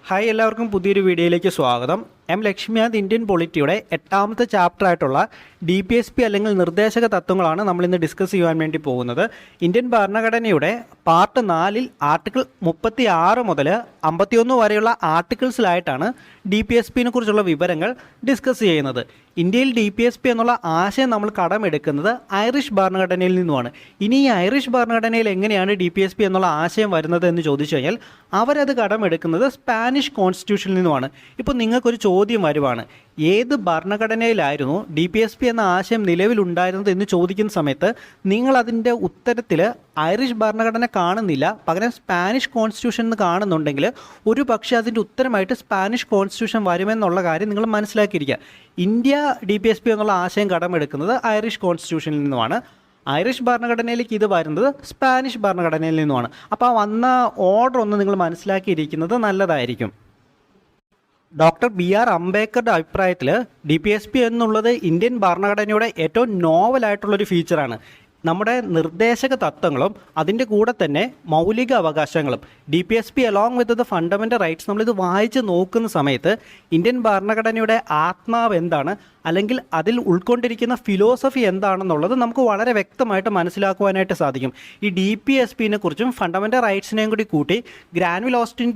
Hi, എല്ലാവർക്കും പുതിയൊരു വീഡിയോയിലേക്ക് സ്വാഗതം. എം ലക്ഷ്മികാന്ത് ഇന്ത്യൻ പൊളിറ്റിയുടെ 8ാമത്തെ ചാപ്റ്ററായിട്ടുള്ള DPSP അല്ലെങ്കിൽ നിർദ്ദേശക തത്വങ്ങളാണ് നമ്മളിന്ന് ഡിസ്കസ് ചെയ്യാൻ വേണ്ടി പോകുന്നത്. ഇന്ത്യൻ ഭരണഘടനയുടെ പാർട്ട് 4-ൽ ആർട്ടിക്കിൾ 36 മുതൽ 51 വരെയുള്ള ആർട്ടിക്കിൾസിലായിട്ടാണ് DPSPനെ കുറിച്ചുള്ള വിവരങ്ങൾ ഡിസ്കസ് ചെയ്യുന്നത്. ഇന്ത്യയിൽ DPSP എന്നുള്ള ആശയം നമ്മൾ കടമെടുക്കുന്നത് ഐറിഷ് ഭരണഘടനയിൽ നിന്നുമാണ്. ഇനി ഈ ഐറിഷ് ഭരണഘടനയിൽ എങ്ങനെയാണ് DPSP എന്നുള്ള ആശയം വരുന്നത് എന്ന് ചോദിച്ചു കഴിഞ്ഞാൽ അവരത് കടമെടുക്കുന്നത് സ്പാനിഷ് കോൺസ്റ്റിറ്റ്യൂഷനിൽ നിന്നുമാണ്. ഇപ്പോൾ നിങ്ങൾക്കൊരു ചോദ്യം വരുവാണ്, ഏത് ഭരണഘടനയിലായിരുന്നു DPSP എന്ന ആശയം നിലവിലുണ്ടായിരുന്നത് എന്ന് ചോദിക്കുന്ന സമയത്ത് നിങ്ങൾ അതിൻ്റെ ഉത്തരത്തിൽ ഐറിഷ് ഭരണഘടന കാണുന്നില്ല, പകരം സ്പാനിഷ് കോൺസ്റ്റിറ്റ്യൂഷൻ എന്ന് കാണുന്നുണ്ടെങ്കിൽ ഒരു പക്ഷേ അതിൻ്റെ ഉത്തരമായിട്ട് സ്പാനിഷ് കോൺസ്റ്റിറ്റ്യൂഷൻ വരുമെന്നുള്ള കാര്യം നിങ്ങൾ മനസ്സിലാക്കിയിരിക്കുക. ഇന്ത്യ DPSP എന്നുള്ള ആശയം കടമെടുക്കുന്നത് ഐറിഷ് കോൺസ്റ്റിറ്റ്യൂഷനിൽ നിന്നുമാണ്. ഐറിഷ് ഭരണഘടനയിലേക്ക് ഇത് വരുന്നത് സ്പാനിഷ് ഭരണഘടനയിൽ നിന്നുമാണ്. അപ്പോൾ ആ വന്ന ഓർഡർ ഒന്ന് നിങ്ങൾ മനസ്സിലാക്കിയിരിക്കുന്നത് നല്ലതായിരിക്കും. ഡോക്ടർ BR അംബേദ്കറുടെ അഭിപ്രായത്തിൽ DPSP എന്നുള്ളത് ഇന്ത്യൻ ഭരണഘടനയുടെ ഏറ്റവും നോവലായിട്ടുള്ളൊരു ഫീച്ചറാണ്. നമ്മുടെ നിർദ്ദേശക തത്വങ്ങളും അതിൻ്റെ കൂടെ തന്നെ മൗലിക അവകാശങ്ങളും DPSP along with the fundamental rights നമ്മളിത് വായിച്ച് നോക്കുന്ന സമയത്ത് ഇന്ത്യൻ ഭരണഘടനയുടെ ആത്മാവ് എന്താണ്, അല്ലെങ്കിൽ അതിൽ ഉൾക്കൊണ്ടിരിക്കുന്ന ഫിലോസഫി എന്താണെന്നുള്ളത് നമുക്ക് വളരെ വ്യക്തമായിട്ട് മനസ്സിലാക്കുവാനായിട്ട് സാധിക്കും. ഈ DPSPനെ കുറിച്ചും ഫണ്ടമെൻ്റൽ റൈറ്റ്സിനെയും കൂടി കൂട്ടി ഗ്രാൻവിൽ ഓസ്റ്റിൻ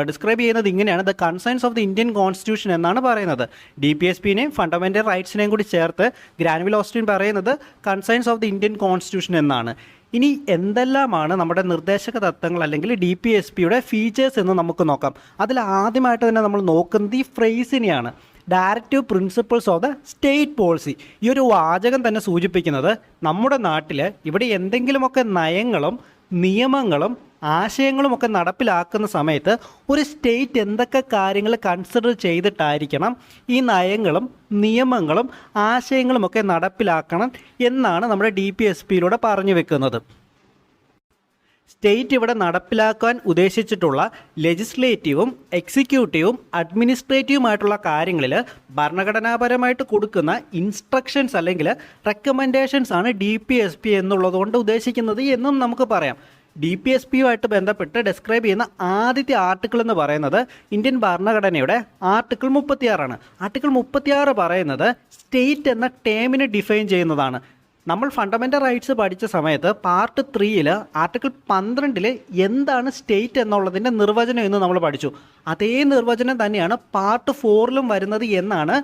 ഡിസ്ക്രൈബ് ചെയ്യുന്നത് ഇങ്ങനെയാണ്: the concerns of the Indian constitution എന്നാണ് പറയുന്നത്. DPSPനെയും ഫണ്ടമെൻ്റൽ റൈറ്റ്സിനെയും കൂടി ചേർത്ത് ഗ്രാൻവിൽ ഓസ്റ്റിൻ പറയുന്നത് concerns of the Indian constitution എന്നാണ്. ഇനി എന്തെല്ലാമാണ് നമ്മുടെ നിർദ്ദേശക തത്വങ്ങൾ അല്ലെങ്കിൽ DPSPയുടെ ഫീച്ചേഴ്സ് എന്ന് നമുക്ക് നോക്കാം. അതിൽ ആദ്യമായിട്ട് തന്നെ നമ്മൾ നോക്കുന്നത് ഈ ഫ്രേസിനെയാണ്, directive principles of the state policy. ഈ ഒരു വാചകം തന്നെ സൂചിപ്പിക്കുന്നത് നമ്മുടെ നാട്ടിൽ ഇവിടെ എന്തെങ്കിലുമൊക്കെ നയങ്ങളും നിയമങ്ങളും ആശയങ്ങളുമൊക്കെ നടപ്പിലാക്കുന്ന സമയത്ത് ഒരു സ്റ്റേറ്റ് എന്തൊക്കെ കാര്യങ്ങൾ കൺസിഡർ ചെയ്തിട്ടായിരിക്കണം ഈ നയങ്ങളും നിയമങ്ങളും ആശയങ്ങളുമൊക്കെ നടപ്പിലാക്കണം എന്നാണ് നമ്മുടെ DPSPയിലൂടെ പറഞ്ഞു വെക്കുന്നത്. സ്റ്റേറ്റ് ഇവിടെ നടപ്പിലാക്കാൻ ഉദ്ദേശിച്ചിട്ടുള്ള ലെജിസ്ലേറ്റീവും എക്സിക്യൂട്ടീവും അഡ്മിനിസ്ട്രേറ്റീവുമായിട്ടുള്ള കാര്യങ്ങളിൽ ഭരണഘടനാപരമായിട്ട് കൊടുക്കുന്ന ഇൻസ്ട്രക്ഷൻസ് അല്ലെങ്കിൽ റെക്കമെൻഡേഷൻസ് ആണ് DPSP എന്നുള്ളതുകൊണ്ട് ഉദ്ദേശിക്കുന്നത് എന്നും നമുക്ക് പറയാം. DPSPയുമായിട്ട് ബന്ധപ്പെട്ട് ഡിസ്ക്രൈബ് ചെയ്യുന്ന ആദ്യത്തെ ആർട്ടിക്കിൾ എന്ന് പറയുന്നത് ഇന്ത്യൻ ഭരണഘടനയുടെ ആർട്ടിക്കിൾ 36 ആണ്. ആർട്ടിക്കിൾ 36 പറയുന്നത് സ്റ്റേറ്റ് എന്ന ടേമിനെ ഡിഫൈൻ ചെയ്യുന്നതാണ്. നമ്മൾ ഫണ്ടമെൻ്റൽ റൈറ്റ്സ് പഠിച്ച സമയത്ത് പാർട്ട് 3-ൽ ആർട്ടിക്കിൾ 12-ൽ എന്താണ് സ്റ്റേറ്റ് എന്നുള്ളതിൻ്റെ നിർവചനം എന്ന് നമ്മൾ പഠിച്ചു. അതേ നിർവചനം തന്നെയാണ് പാർട്ട് 4-ലും വരുന്നത് എന്നാണ്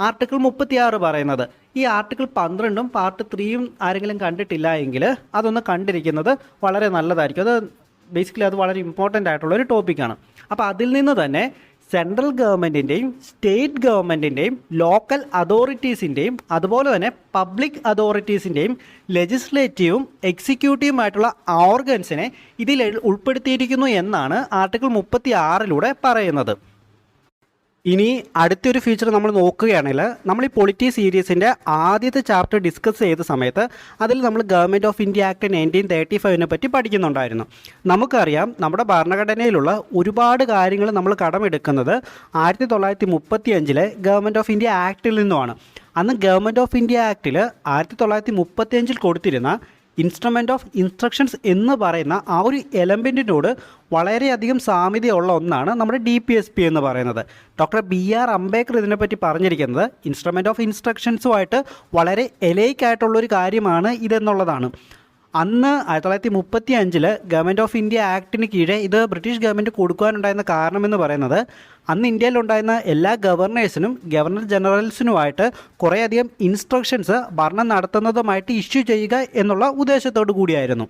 ആർട്ടിക്കിൾ 36 പറയുന്നത്. ഈ ആർട്ടിക്കിൾ 12-ഉം പാർട്ട് 3-യും ആരെങ്കിലും കണ്ടിട്ടില്ല എങ്കിൽ അതൊന്ന് കണ്ടിരിക്കുന്നത് വളരെ നല്ലതായിരിക്കും. അത് ബേസിക്കലി അത് വളരെ ഇമ്പോർട്ടൻ്റ് ആയിട്ടുള്ളൊരു ടോപ്പിക്കാണ്. അപ്പോൾ അതിൽ നിന്ന് തന്നെ സെൻട്രൽ ഗവൺമെൻറ്റിൻ്റെയും സ്റ്റേറ്റ് ഗവൺമെൻറ്റിൻ്റെയും ലോക്കൽ അതോറിറ്റീസിൻ്റെയും അതുപോലെ തന്നെ പബ്ലിക് അതോറിറ്റീസിൻ്റെയും ലെജിസ്ലേറ്റീവും എക്സിക്യൂട്ടീവുമായിട്ടുള്ള ഓർഗൻസിനെ ഇതിൽ ഉൾപ്പെടുത്തിയിരിക്കുന്നു എന്നാണ് ആർട്ടിക്കിൾ 36-ലൂടെ പറയുന്നത്. ഇനി അടുത്തൊരു ഫീച്ചർ നമ്മൾ നോക്കുകയാണെങ്കിൽ നമ്മൾ ഈ പൊളിറ്റി സീരീസിൻ്റെ ആദ്യത്തെ ചാപ്റ്റർ ഡിസ്കസ് ചെയ്ത സമയത്ത് അതിൽ നമ്മൾ ഗവൺമെൻറ് ഓഫ് ഇന്ത്യ ആക്ട് 1935 പറ്റി പഠിക്കുന്നുണ്ടായിരുന്നു. നമുക്കറിയാം നമ്മുടെ ഭരണഘടനയിലുള്ള ഒരുപാട് കാര്യങ്ങൾ നമ്മൾ കടമെടുക്കുന്നത് 1935-ലെ ഗവൺമെൻറ് ഓഫ് ഇന്ത്യ ആക്ടിൽ നിന്നുമാണ്. അന്ന് ഗവൺമെൻറ് ഓഫ് ഇന്ത്യ ആക്ടിൽ 1935-ൽ കൊടുത്തിരുന്ന ഇൻസ്ട്രുമെൻ്റ് ഓഫ് ഇൻസ്ട്രക്ഷൻസ് എന്ന് പറയുന്ന ആ ഒരു എലമെൻറ്റിനോട് വളരെയധികം സാമ്യതയുള്ള ഒന്നാണ് നമ്മുടെ DPSP എന്ന് പറയുന്നത്. ഡോക്ടർ BR അംബേദ്കർ ഇതിനെപ്പറ്റി പറഞ്ഞിരിക്കുന്നത് ഇൻസ്ട്രുമെൻ്റ് ഓഫ് ഇൻസ്ട്രക്ഷൻസുമായിട്ട് വളരെ എലൈക്കായിട്ടുള്ളൊരു കാര്യമാണ് ഇതെന്നുള്ളതാണ്. അന്ന് 1935-ൽ ഗവൺമെൻറ് ഓഫ് ഇന്ത്യ ആക്ടിന് കീഴെ ഇത് ബ്രിട്ടീഷ് ഗവൺമെൻറ് കൊടുക്കാനുണ്ടായിരുന്ന കാരണമെന്ന് പറയുന്നത് അന്ന് ഇന്ത്യയിലുണ്ടായിരുന്ന എല്ലാ ഗവർണേഴ്സിനും ഗവർണർ ജനറൽസിനുമായിട്ട് കുറേയധികം ഇൻസ്ട്രക്ഷൻസ് ഭരണം നടത്തുന്നതുമായിട്ട് ഇഷ്യൂ ചെയ്യുക എന്നുള്ള ഉദ്ദേശത്തോടു കൂടിയായിരുന്നു.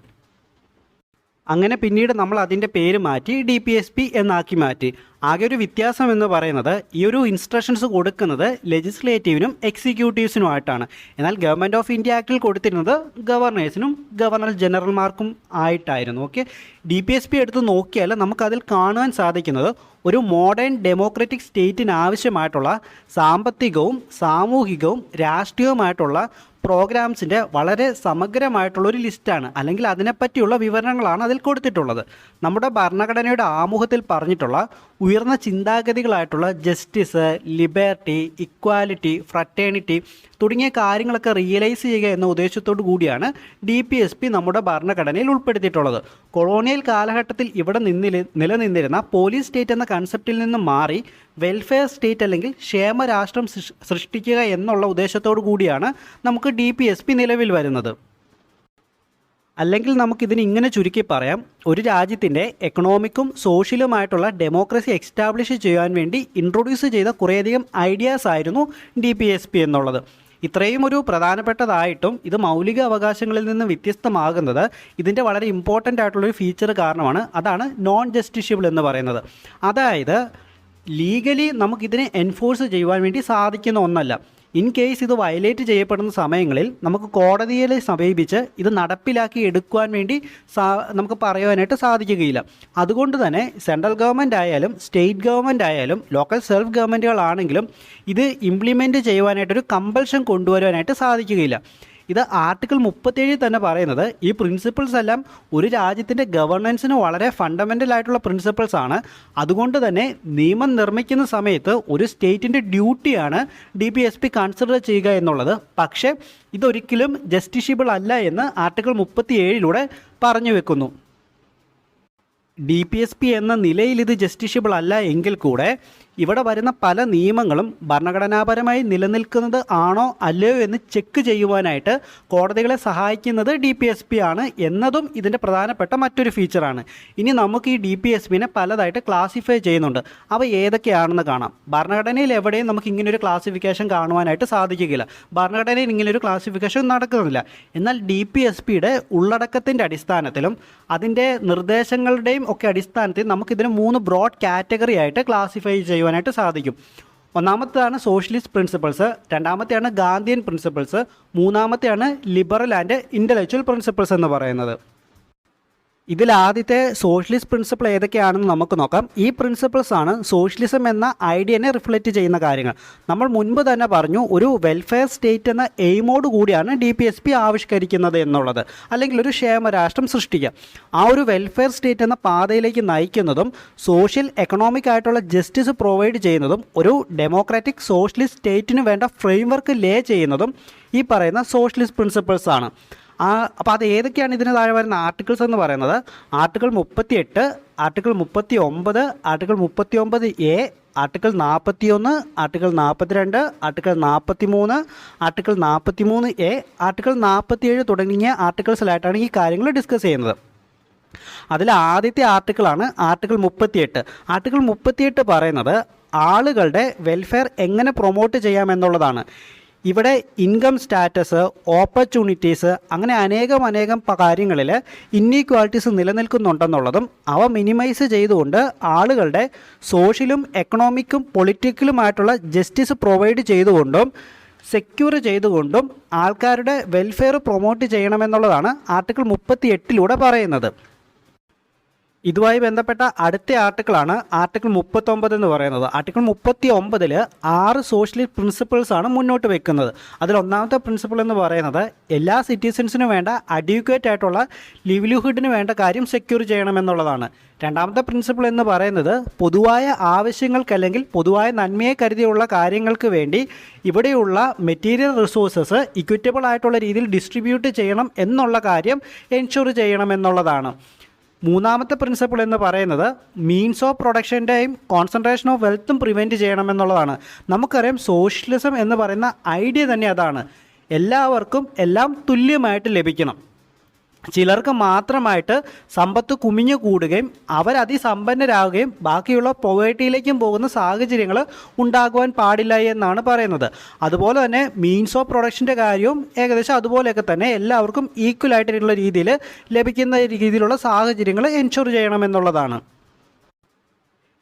അങ്ങനെ പിന്നീട് നമ്മൾ അതിൻ്റെ പേര് മാറ്റി DPSP എന്നാക്കി മാറ്റി. ആകെ ഒരു വ്യത്യാസം എന്ന് പറയുന്നത് ഈ ഒരു ഇൻസ്ട്രക്ഷൻസ് കൊടുക്കുന്നത് ലെജിസ്ലേറ്റീവിനും എക്സിക്യൂട്ടീവ്സിനുമായിട്ടാണ്. എന്നാൽ ഗവൺമെൻറ് ഓഫ് ഇന്ത്യ ആക്ടിൽ കൊടുത്തിരുന്നത് ഗവർണേഴ്സിനും ഗവർണർ ജനറൽമാർക്കും ആയിട്ടായിരുന്നു. ഓക്കെ, DPSP എടുത്ത് നോക്കിയാൽ നമുക്കതിൽ കാണുവാൻ സാധിക്കുന്നത് ഒരു മോഡേൺ ഡെമോക്രാറ്റിക് സ്റ്റേറ്റിന് ആവശ്യമായിട്ടുള്ള സാമ്പത്തികവും സാമൂഹികവും രാഷ്ട്രീയവുമായിട്ടുള്ള പ്രോഗ്രാംസിൻ്റെ വളരെ സമഗ്രമായിട്ടുള്ളൊരു ലിസ്റ്റാണ്, അല്ലെങ്കിൽ അതിനെപ്പറ്റിയുള്ള വിവരണങ്ങളാണ് അതിൽ കൊടുത്തിട്ടുള്ളത്. നമ്മുടെ ഭരണഘടനയുടെ ആമുഖത്തിൽ പറഞ്ഞിട്ടുള്ള ഉയർന്ന ചിന്താഗതികളായിട്ടുള്ള ജസ്റ്റിസ്, ലിബർട്ടി, ഇക്വാലിറ്റി, ഫ്രറ്റേണിറ്റി തുടങ്ങിയ കാര്യങ്ങളൊക്കെ റിയലൈസ് ചെയ്യുക എന്ന ഉദ്ദേശത്തോടു കൂടിയാണ് DPSP നമ്മുടെ ഭരണഘടനയിൽ ഉൾപ്പെടുത്തിയിട്ടുള്ളത്. കൊളോണിയൽ കാലഘട്ടത്തിൽ ഇവിടെ നിലനിന്നിരുന്ന പോലീസ് സ്റ്റേറ്റ് എന്ന കൺസെപ്റ്റിൽ നിന്ന് മാറി വെൽഫെയർ സ്റ്റേറ്റ് അല്ലെങ്കിൽ ക്ഷേമരാഷ്ട്രം സൃഷ്ടിക്കുക എന്നുള്ള ഉദ്ദേശത്തോടു കൂടിയാണ് നമുക്ക് DPSP നിലവിൽ വരുന്നത്. അല്ലെങ്കിൽ നമുക്കിതിന് ഇങ്ങനെ ചുരുക്കി പറയാം, ഒരു രാജ്യത്തിൻ്റെ എക്കണോമിക്കും സോഷ്യലുമായിട്ടുള്ള ഡെമോക്രസി എക്സ്റ്റാബ്ലിഷ് ചെയ്യാൻ വേണ്ടി ഇൻട്രൊഡ്യൂസ് ചെയ്ത കുറേയധികം ഐഡിയാസ് ആയിരുന്നു DPSP എന്നുള്ളത്. ഇത്രയും ഒരു പ്രധാനപ്പെട്ടതായിട്ടും ഇത് മൗലിക അവകാശങ്ങളിൽ നിന്ന് വ്യത്യസ്തമാകുന്നത് ഇതിൻ്റെ വളരെ ഇമ്പോർട്ടൻ്റ് ആയിട്ടുള്ളൊരു ഫീച്ചർ കാരണമാണ്. അതാണ് നോൺ ജസ്റ്റിഷ്യബിൾ എന്ന് പറയുന്നത്. അതായത് ലീഗലി നമുക്കിതിനെ എൻഫോഴ്സ് ചെയ്യുവാൻ വേണ്ടി സാധിക്കുന്ന ഒന്നല്ല. ഇൻ കേസ് ഇത് വയലേറ്റ് ചെയ്യപ്പെടുന്ന സമയങ്ങളിൽ നമുക്ക് കോടതിയെ സമീപിച്ച് ഇത് നടപ്പിലാക്കി എടുക്കുവാൻ വേണ്ടി നമുക്ക് പറയുവാനായിട്ട് സാധിക്കുകയില്ല. അതുകൊണ്ട് തന്നെ സെൻട്രൽ ഗവൺമെൻറ് ആയാലും സ്റ്റേറ്റ് ഗവൺമെൻറ് ആയാലും ലോക്കൽ സെൽഫ് ഗവൺമെൻറ്റുകളാണെങ്കിലും ഇത് ഇംപ്ലിമെൻറ്റ് ചെയ്യുവാനായിട്ടൊരു കമ്പൽഷൻ കൊണ്ടുവരുവാനായിട്ട് സാധിക്കുകയില്ല. ഇത് ആർട്ടിക്കിൾ 37 തന്നെ പറയുന്നത് ഈ പ്രിൻസിപ്പിൾസ് എല്ലാം ഒരു രാജ്യത്തിൻ്റെ ഗവർണൻസിന് വളരെ ഫണ്ടമെൻ്റൽ ആയിട്ടുള്ള പ്രിൻസിപ്പിൾസ് ആണ്. അതുകൊണ്ട് തന്നെ നിയമം നിർമ്മിക്കുന്ന സമയത്ത് ഒരു സ്റ്റേറ്റിൻ്റെ ഡ്യൂട്ടിയാണ് DPSP കൺസിഡർ ചെയ്യുക എന്നുള്ളത്. പക്ഷേ ഇതൊരിക്കലും ജസ്റ്റിഷ്യബിൾ അല്ല എന്ന് ആർട്ടിക്കിൾ 37 പറഞ്ഞു വെക്കുന്നു. DPSP എന്ന നിലയിൽ ഇത് ജസ്റ്റിഷ്യബിൾ അല്ല എങ്കിൽ കൂടെ ഇവിടെ വരുന്ന പല നിയമങ്ങളും ഭരണഘടനാപരമായി നിലനിൽക്കുന്നത് ആണോ അല്ലയോ എന്ന് ചെക്ക് ചെയ്യുവാനായിട്ട് കോടതികളെ സഹായിക്കുന്നത് DPSP ആണ് എന്നതും ഇതിൻ്റെ പ്രധാനപ്പെട്ട മറ്റൊരു ഫീച്ചറാണ്. ഇനി നമുക്ക് ഈ DPSPനെ പലതായിട്ട് ക്ലാസിഫൈ ചെയ്യുന്നുണ്ട്. അവ ഏതൊക്കെയാണെന്ന് കാണാം. ഭരണഘടനയിൽ എവിടെയും നമുക്ക് ഇങ്ങനൊരു ക്ലാസിഫിക്കേഷൻ കാണുവാനായിട്ട് സാധിക്കുകയില്ല. ഭരണഘടനയിൽ ഇങ്ങനൊരു ക്ലാസിഫിക്കേഷൻ നടക്കുന്നില്ല. എന്നാൽ DPSPയുടെ ഉള്ളടക്കത്തിൻ്റെ അടിസ്ഥാനത്തിലും അതിൻ്റെ നിർദ്ദേശങ്ങളുടെയും ഒക്കെ അടിസ്ഥാനത്തിൽ നമുക്കിതിന് 3 ബ്രോഡ് കാറ്റഗറി ആയിട്ട് ക്ലാസിഫൈ ചെയ്യുവാനായിട്ട് സാധിക്കും. ഒന്നാമത്തേതാണ് സോഷ്യലിസ്റ്റ് പ്രിൻസിപ്പിൾസ്, രണ്ടാമത്തെയാണ് ഗാന്ധിയൻ പ്രിൻസിപ്പിൾസ്, മൂന്നാമത്തെയാണ് ലിബറൽ ആൻഡ് ഇൻ്റലക്ച്വൽ പ്രിൻസിപ്പിൾസ് എന്ന് പറയുന്നത്. ഇതിൽ ആദ്യത്തെ സോഷ്യലിസ്റ്റ് പ്രിൻസിപ്പിൾ ഏതൊക്കെയാണെന്ന് നമുക്ക് നോക്കാം. ഈ പ്രിൻസിപ്പിൾസ് ആണ് സോഷ്യലിസം എന്ന ഐഡിയനെ റിഫ്ലക്റ്റ് ചെയ്യുന്ന കാര്യങ്ങൾ. നമ്മൾ മുൻപ് തന്നെ പറഞ്ഞു, ഒരു വെൽഫെയർ സ്റ്റേറ്റ് എന്ന എയിമോട് കൂടിയാണ് DPSP ആവിഷ്കരിക്കുന്നത് എന്നുള്ളത്, അല്ലെങ്കിൽ ഒരു ക്ഷേമരാഷ്ട്രം സൃഷ്ടിക്കുക. ആ ഒരു വെൽഫെയർ സ്റ്റേറ്റ് എന്ന പാതയിലേക്ക് നയിക്കുന്നതും സോഷ്യൽ എക്കണോമിക് ആയിട്ടുള്ള ജസ്റ്റിസ് പ്രൊവൈഡ് ചെയ്യുന്നതും ഒരു ഡെമോക്രാറ്റിക് സോഷ്യലിസ്റ്റ് സ്റ്റേറ്റിന് വേണ്ട ഫ്രെയിംവർക്ക് ലേ ചെയ്യുന്നതും ഈ പറയുന്ന സോഷ്യലിസ്റ്റ് പ്രിൻസിപ്പിൾസ് ആണ്. അപ്പോൾ അത് ഏതൊക്കെയാണ് ഇതിന് താഴെ വരുന്ന ആർട്ടിക്കിൾസ് എന്ന് പറയുന്നത്? Article 38, article 39, article 39A, article 41, article 42, article 43, article 43A, article 47 തുടങ്ങിയ ആർട്ടിക്കിൾസിലായിട്ടാണ് ഈ കാര്യങ്ങൾ ഡിസ്കസ് ചെയ്യുന്നത്. അതിൽ ആദ്യത്തെ ആർട്ടിക്കിളാണ് ആർട്ടിക്കിൾ 38. ആർട്ടിക്കിൾ 38 പറയുന്നത് ആളുകളുടെ വെൽഫെയർ എങ്ങനെ പ്രൊമോട്ട് ചെയ്യാമെന്നുള്ളതാണ്. ഇവിടെ ഇൻകം സ്റ്റാറ്റസ്, ഓപ്പർച്യൂണിറ്റീസ്, അങ്ങനെ അനേകം കാര്യങ്ങളിൽ ഇന്നീക്വാലിറ്റീസ് നിലനിൽക്കുന്നുണ്ടെന്നുള്ളതും അവ മിനിമൈസ് ചെയ്തുകൊണ്ട് ആളുകളുടെ സോഷ്യലും എക്കണോമിക്കും പൊളിറ്റിക്കലുമായിട്ടുള്ള ജസ്റ്റിസ് പ്രൊവൈഡ് ചെയ്തുകൊണ്ടും സെക്യൂർ ചെയ്തുകൊണ്ടും ആൾക്കാരുടെ വെൽഫെയർ പ്രൊമോട്ട് ചെയ്യണമെന്നുള്ളതാണ് ആർട്ടിക്കിൾ 38 പറയുന്നത്. ഇതുമായി ബന്ധപ്പെട്ട അടുത്ത ആർട്ടിക്കിളാണ് ആർട്ടിക്കിൾ 39 എന്ന് പറയുന്നത്. ആർട്ടിക്കിൾ 39 6 സോഷ്യലിസ്റ്റ് പ്രിൻസിപ്പിൾസാണ് മുന്നോട്ട് വെക്കുന്നത്. അതിൽ ഒന്നാമത്തെ പ്രിൻസിപ്പിൾ എന്ന് പറയുന്നത് എല്ലാ സിറ്റിസൺസിനും വേണ്ട അഡ്യൂക്കേറ്റ് ആയിട്ടുള്ള ലിവ്ലിഹുഡിന് വേണ്ട കാര്യം സെക്യൂർ ചെയ്യണമെന്നുള്ളതാണ്. രണ്ടാമത്തെ പ്രിൻസിപ്പിൾ എന്ന് പറയുന്നത് പൊതുവായ ആവശ്യങ്ങൾക്കല്ലെങ്കിൽ പൊതുവായ നന്മയെ കരുതിയുള്ള കാര്യങ്ങൾക്ക് വേണ്ടി ഇവിടെയുള്ള മെറ്റീരിയൽ റിസോഴ്സസ് ഇക്വിറ്റബിൾ ആയിട്ടുള്ള രീതിയിൽ ഡിസ്ട്രിബ്യൂട്ട് ചെയ്യണം എന്നുള്ള കാര്യം എൻഷുർ ചെയ്യണം എന്നുള്ളതാണ്. മൂന്നാമത്തെ പ്രിൻസിപ്പിൾ എന്ന് പറയുന്നത് മീൻസ് ഓഫ് പ്രൊഡക്ഷൻ്റെയും കോൺസെൻട്രേഷൻ ഓഫ് വെൽത്തും പ്രിവെൻറ്റ് ചെയ്യണമെന്നുള്ളതാണ്. നമുക്കറിയാം സോഷ്യലിസം എന്ന് പറയുന്ന ഐഡിയ തന്നെ അതാണ്. എല്ലാവർക്കും എല്ലാം തുല്യമായിട്ട് ലഭിക്കണം. ചിലർക്ക് മാത്രമായിട്ട് സമ്പത്ത് കുമിഞ്ഞു കൂടുകയും അവരതിസമ്പന്നരാകുകയും ബാക്കിയുള്ള പോവേർട്ടിയിലേക്കും പോകുന്ന സാഹചര്യങ്ങൾ ഉണ്ടാകുവാൻ പാടില്ല എന്നാണ് പറയുന്നത്. അതുപോലെ തന്നെ മീൻസ് ഓഫ് പ്രൊഡക്ഷൻ്റെ കാര്യവും ഏകദേശം അതുപോലെയൊക്കെ തന്നെ എല്ലാവർക്കും ഈക്വൽ ആയിട്ടുള്ള രീതിയിൽ ലഭിക്കുന്ന രീതിയിലുള്ള സാഹചര്യങ്ങൾ എൻഷുർ ചെയ്യണമെന്നുള്ളതാണ്.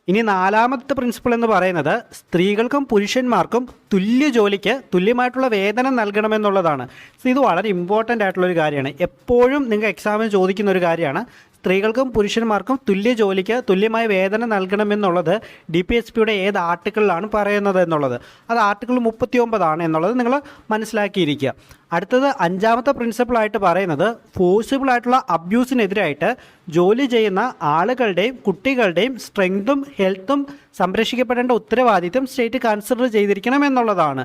ഇനി നാലാമത്തെ പ്രിൻസിപ്പിൾ എന്ന് പറയുന്നത് സ്ത്രീകൾക്കും പുരുഷന്മാർക്കും തുല്യ ജോലിക്ക് തുല്യമായിട്ടുള്ള വേതനം നൽകണമെന്നുള്ളതാണ്. ഇത് വളരെ ഇമ്പോർട്ടൻ്റ് ആയിട്ടുള്ളൊരു കാര്യമാണ്. എപ്പോഴും നിങ്ങൾ എക്സാമിന് ചോദിക്കുന്ന ഒരു കാര്യമാണ്. സ്ത്രീകൾക്കും പുരുഷന്മാർക്കും തുല്യ ജോലിക്ക് തുല്യമായ വേതനം നൽകണമെന്നുള്ളത് DPSPയുടെ ഏത് ആർട്ടിക്കിളിലാണ് പറയുന്നത് എന്നുള്ളത്. അത് ആർട്ടിക്കിൾ 39 എന്നുള്ളത് നിങ്ങൾ മനസ്സിലാക്കിയിരിക്കുക. അടുത്തത് 5ാമത്തെ പ്രിൻസിപ്പിളായിട്ട് പറയുന്നത് ഫോഴ്സിബിൾ ആയിട്ടുള്ള അബ്യൂസിനെതിരായിട്ട് ജോലി ചെയ്യുന്ന ആളുകളുടെയും കുട്ടികളുടെയും സ്ട്രെങ്തും ഹെൽത്തും സംരക്ഷിക്കപ്പെടേണ്ട ഉത്തരവാദിത്വം സ്റ്റേറ്റ് കൺസിഡർ ചെയ്തിരിക്കണം എന്നുള്ളതാണ്.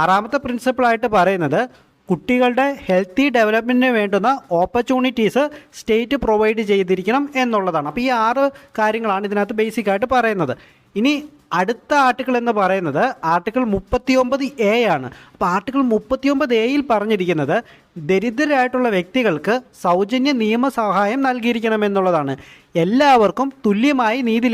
6ാമത്തെ പ്രിൻസിപ്പിളായിട്ട് പറയുന്നത് കുട്ടികളുടെ ഹെൽത്തി ഡെവലപ്മെൻറ്റിന് വേണ്ടുന്ന ഓപ്പർച്യൂണിറ്റീസ് സ്റ്റേറ്റ് പ്രൊവൈഡ് ചെയ്തിരിക്കണം എന്നുള്ളതാണ്. അപ്പോൾ ഈ 6 കാര്യങ്ങളാണ് ഇതിനകത്ത് ബേസിക്കായിട്ട് പറയുന്നത്. ഇനി അടുത്ത ആർട്ടിക്കിൾ എന്ന് പറയുന്നത് ആർട്ടിക്കിൾ 39A ആണ്. അപ്പോൾ ആർട്ടിക്കിൾ 39Aയിൽ പറഞ്ഞിരിക്കുന്നത് ദരിദ്രരായിട്ടുള്ള വ്യക്തികൾക്ക് സൗജന്യ നിയമസഹായം നൽകിയിരിക്കണം എന്നുള്ളതാണ്. എല്ലാവർക്കും തുല്യമായി നീതി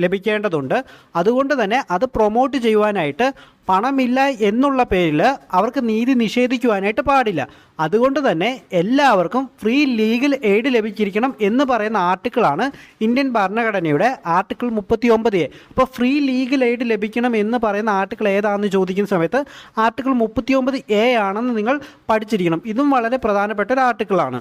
ലഭിക്കേണ്ടതുണ്ട്. അതുകൊണ്ട് തന്നെ അത് പ്രൊമോട്ട് ചെയ്യുവാനായിട്ട് പണമില്ല എന്നുള്ള പേരിൽ അവർക്ക് നീതി നിഷേധിക്കുവാനായിട്ട് പാടില്ല. അതുകൊണ്ട് തന്നെ എല്ലാവർക്കും ഫ്രീ ലീഗൽ എയ്ഡ് ലഭിച്ചിരിക്കണം എന്ന് പറയുന്ന ആർട്ടിക്കിളാണ് ഇന്ത്യൻ ഭരണഘടനയുടെ ആർട്ടിക്കിൾ 39A. അപ്പോൾ ഫ്രീ ലീഗൽ എയ്ഡ് ലഭിക്കണം എന്ന് പറയുന്ന ആർട്ടിക്കിൾ ഏതാണെന്ന് ചോദിക്കുന്ന സമയത്ത് ആർട്ടിക്കിൾ 39A ആണെന്ന് നിങ്ങൾ പഠിച്ചിരിക്കണം. ഇതും വളരെ പ്രധാനപ്പെട്ട ഒരു ആർട്ടിക്കിളാണ്.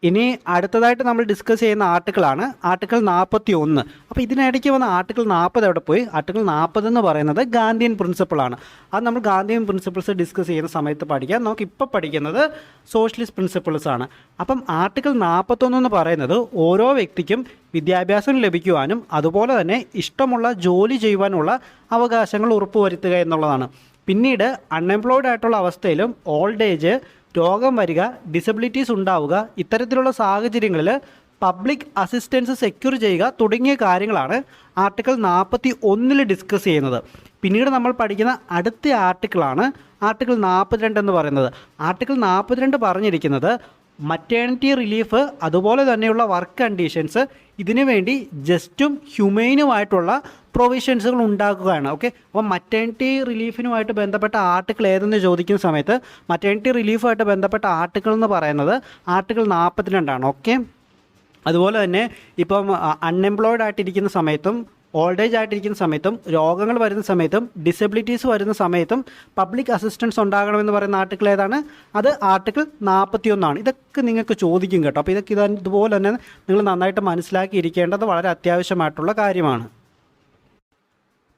ഇനി അടുത്തതായിട്ട് നമ്മൾ ഡിസ്കസ് ചെയ്യുന്ന ആർട്ടിക്കിളാണ് ആർട്ടിക്കിൾ 41. അപ്പോൾ ഇതിനിടയ്ക്ക് വന്ന ആർട്ടിക്കിൾ 40 എവിടെ പോയി? ആർട്ടിക്കിൾ 40 എന്ന് പറയുന്നത് ഗാന്ധിയൻ പ്രിൻസിപ്പിളാണ്. അത് നമ്മൾ ഗാന്ധിയൻ പ്രിൻസിപ്പിൾസ് ഡിസ്കസ് ചെയ്യുന്ന സമയത്ത് പഠിക്കാം. നമുക്ക് ഇപ്പോൾ പഠിക്കുന്നത് സോഷ്യലിസ്റ്റ് പ്രിൻസിപ്പിൾസ് ആണ്. അപ്പം ആർട്ടിക്കിൾ 41 എന്ന് പറയുന്നത് ഓരോ വ്യക്തിക്കും വിദ്യാഭ്യാസം ലഭിക്കുവാനും അതുപോലെ തന്നെ ഇഷ്ടമുള്ള ജോലി ചെയ്യുവാനുള്ള അവകാശങ്ങൾ ഉറപ്പുവരുത്തുക എന്നുള്ളതാണ്. പിന്നീട് അൺഎംപ്ലോയ്ഡ് ആയിട്ടുള്ള അവസ്ഥയിലും ഓൾഡ് ഏജ്, രോഗം വരിക, ഡിസബിലിറ്റീസ് ഉണ്ടാവുക, ഇത്തരത്തിലുള്ള സാഹചര്യങ്ങളിൽ പബ്ലിക് അസിസ്റ്റൻസ് സെക്യൂർ ചെയ്യുക തുടങ്ങിയ കാര്യങ്ങളാണ് ആർട്ടിക്കിൾ 41 ഡിസ്കസ് ചെയ്യുന്നത്. പിന്നീട് നമ്മൾ പഠിക്കുന്ന അടുത്ത ആർട്ടിക്കിളാണ് ആർട്ടിക്കിൾ 42 എന്ന് പറയുന്നത്. ആർട്ടിക്കിൾ 42 പറഞ്ഞിരിക്കുന്നത് മറ്റേണിറ്റി റിലീഫ് അതുപോലെ തന്നെയുള്ള വർക്ക് കണ്ടീഷൻസ് ഇതിനു വേണ്ടി ജസ്റ്റും ഹ്യൂമെയിനുമായിട്ടുള്ള പ്രൊവിഷൻസുകൾ ഉണ്ടാക്കുകയാണ്. ഓക്കെ, അപ്പോൾ മറ്റേണിറ്റി റിലീഫിനുമായിട്ട് ബന്ധപ്പെട്ട ആർട്ടിക്കിൾ ഏതെന്ന് ചോദിക്കുന്ന സമയത്ത് മറ്റേണിറ്റി റിലീഫുമായിട്ട് ബന്ധപ്പെട്ട ആർട്ടിക്കിൾ എന്ന് പറയുന്നത് ആർട്ടിക്കിൾ 42. ഓക്കെ, അതുപോലെ തന്നെ ഇപ്പം അൺഎംപ്ലോയ്ഡ് ആയിട്ടിരിക്കുന്ന സമയത്തും ഓൾഡ് ഏജ് ആയിട്ടിരിക്കുന്ന സമയത്തും രോഗങ്ങൾ വരുന്ന സമയത്തും ഡിസബിലിറ്റീസ് വരുന്ന സമയത്തും പബ്ലിക് അസിസ്റ്റൻസ് ഉണ്ടാകണമെന്ന് പറയുന്ന ആർട്ടിക്കിൾ ഏതാണ്? അത് ആർട്ടിക്കിൾ 41. ഇതൊക്കെ നിങ്ങൾക്ക് ചോദിക്കും കേട്ടോ. അപ്പോൾ ഇതുപോലെ തന്നെ നിങ്ങൾ നന്നായിട്ട് മനസ്സിലാക്കിയിരിക്കേണ്ടത് വളരെ അത്യാവശ്യമായിട്ടുള്ള കാര്യമാണ്.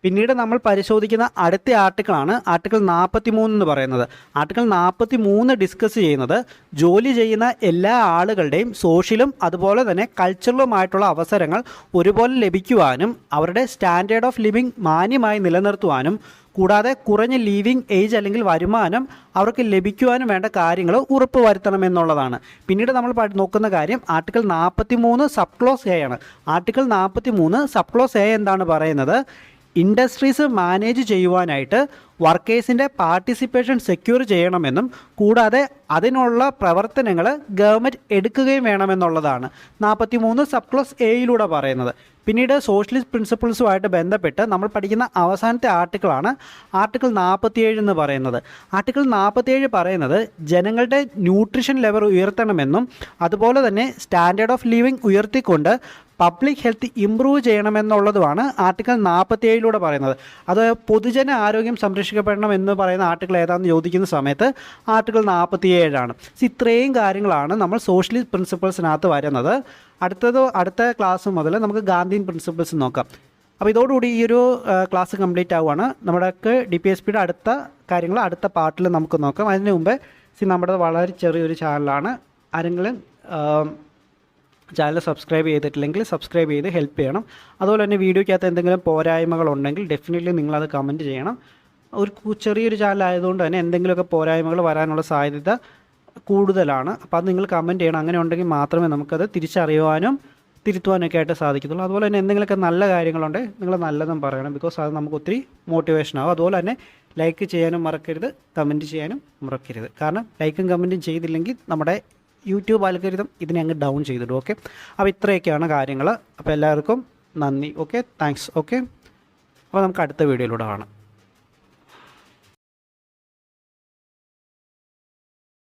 പിന്നീട് നമ്മൾ പരിശോധിക്കുന്ന അടുത്ത ആർട്ടിക്കിളാണ് ആർട്ടിക്കിൾ 43 എന്ന് പറയുന്നത്. ആർട്ടിക്കിൾ 43 ഡിസ്കസ് ചെയ്യുന്നത് ജോലി ചെയ്യുന്ന എല്ലാ ആളുകളുടെയും സോഷ്യലും അതുപോലെ തന്നെ കൾച്ചറലുമായിട്ടുള്ള അവസരങ്ങൾ ഒരുപോലെ ലഭിക്കുവാനും അവരുടെ സ്റ്റാൻഡേർഡ് ഓഫ് ലിവിങ് മാന്യമായി നിലനിർത്തുവാനും കൂടാതെ കുറഞ്ഞ ലീവിങ് ഏജ് അല്ലെങ്കിൽ വരുമാനം അവർക്ക് ലഭിക്കുവാനും വേണ്ട കാര്യങ്ങൾ ഉറപ്പുവരുത്തണമെന്നുള്ളതാണ്. പിന്നീട് നമ്മൾ നോക്കുന്ന കാര്യം ആർട്ടിക്കിൾ 43 സബ് ക്ലോസ് എ ആണ്. ആർട്ടിക്കിൾ 43 സബ് ക്ലോസ് എ എന്താണ് പറയുന്നത്? ഇൻഡസ്ട്രീസ് മാനേജ് ചെയ്യുവാനായിട്ട് വർക്കേഴ്സിൻ്റെ പാർട്ടിസിപ്പേഷൻ സെക്യൂർ ചെയ്യണമെന്നും കൂടാതെ അതിനുള്ള പ്രവർത്തനങ്ങൾ ഗവൺമെൻറ് എടുക്കുകയും വേണമെന്നുള്ളതാണ് 43 സബ് ക്ലോസ് എയിലൂടെ പറയുന്നത്. പിന്നീട് സോഷ്യലിസ്റ്റ് പ്രിൻസിപ്പിൾസുമായിട്ട് ബന്ധപ്പെട്ട് നമ്മൾ പഠിക്കുന്ന അവസാനത്തെ ആർട്ടിക്കിളാണ് ആർട്ടിക്കിൾ 47 എന്ന് പറയുന്നത്. ആർട്ടിക്കിൾ 47 പറയുന്നത് ജനങ്ങളുടെ ന്യൂട്രീഷൻ ലെവൽ ഉയർത്തണമെന്നും അതുപോലെ തന്നെ സ്റ്റാൻഡേർഡ് ഓഫ് ലിവിങ് ഉയർത്തിക്കൊണ്ട് പബ്ലിക് ഹെൽത്ത് ഇംപ്രൂവ് ചെയ്യണമെന്നുള്ളതുമാണ് ആർട്ടിക്കിൾ 47 പറയുന്നത്. അത് പൊതുജന ആരോഗ്യം സംരക്ഷിക്കപ്പെടണം എന്ന് പറയുന്ന ആർട്ടിക്കിൾ ഏതാണെന്ന് ചോദിക്കുന്ന സമയത്ത് ആർട്ടിക്കിൾ 47. ഇത്രയും കാര്യങ്ങളാണ് നമ്മൾ സോഷ്യലിസ്റ്റ് പ്രിൻസിപ്പിൾസിനകത്ത് വരുന്നത്. അടുത്ത ക്ലാസ് മുതൽ നമുക്ക് ഗാന്ധിയൻ പ്രിൻസിപ്പിൾസ് നോക്കാം. അപ്പോൾ ഇതോടുകൂടി ഈ ഒരു ക്ലാസ് കംപ്ലീറ്റ് ആവുകയാണ്. നമ്മുടെ DPSPയുടെ അടുത്ത കാര്യങ്ങൾ അടുത്ത പാർട്ടിൽ നമുക്ക് നോക്കാം. അതിന് മുമ്പേ നമ്മുടെ വളരെ ചെറിയൊരു ചാനലാണ്. ആരെങ്കിലും ചാനൽ സബ്സ്ക്രൈബ് ചെയ്തിട്ടില്ലെങ്കിൽ സബ്സ്ക്രൈബ് ചെയ്ത് ഹെൽപ്പ് ചെയ്യണം. അതുപോലെ തന്നെ വീഡിയോയ്ക്കകത്ത് എന്തെങ്കിലും പോരായ്മകളുണ്ടെങ്കിൽ ഡെഫിനറ്റ്ലി നിങ്ങളത് കമൻറ്റ് ചെയ്യണം. ഒരു ചെറിയൊരു ചാനൽ ആയതുകൊണ്ട് തന്നെ എന്തെങ്കിലുമൊക്കെ പോരായ്മകൾ വരാനുള്ള സാധ്യത കൂടുതലാണ്. അപ്പോൾ അത് നിങ്ങൾ കമൻറ്റ് ചെയ്യണം. അങ്ങനെ ഉണ്ടെങ്കിൽ മാത്രമേ നമുക്കത് തിരിച്ചറിയുവാനും തിരുത്തുവാനൊക്കെ ആയിട്ട് സാധിക്കത്തുള്ളൂ. അതുപോലെ തന്നെ എന്തെങ്കിലുമൊക്കെ നല്ല കാര്യങ്ങളുണ്ടെങ്കിൽ നിങ്ങൾ നല്ലതും പറയണം. ബിക്കോസ് അത് നമുക്ക് ഒത്തിരി മോട്ടിവേഷൻ ആകും. അതുപോലെ തന്നെ ലൈക്ക് ചെയ്യാനും മറക്കരുത്, കമൻറ്റ് ചെയ്യാനും മറക്കരുത്. കാരണം ലൈക്കും കമൻറ്റും ചെയ്തില്ലെങ്കിൽ നമ്മുടെ യൂട്യൂബ് അൽഗോരിതം ഇതിനെ അങ്ങ് ഡൗൺ ചെയ്തിടും. ഓക്കെ, അപ്പോൾ ഇത്രയൊക്കെയാണ് കാര്യങ്ങൾ. അപ്പോൾ എല്ലാവർക്കും നന്ദി. Okay, thanks. ഓക്കെ, അപ്പോൾ നമുക്ക് അടുത്ത വീഡിയോയിലൂടെ കാണാം.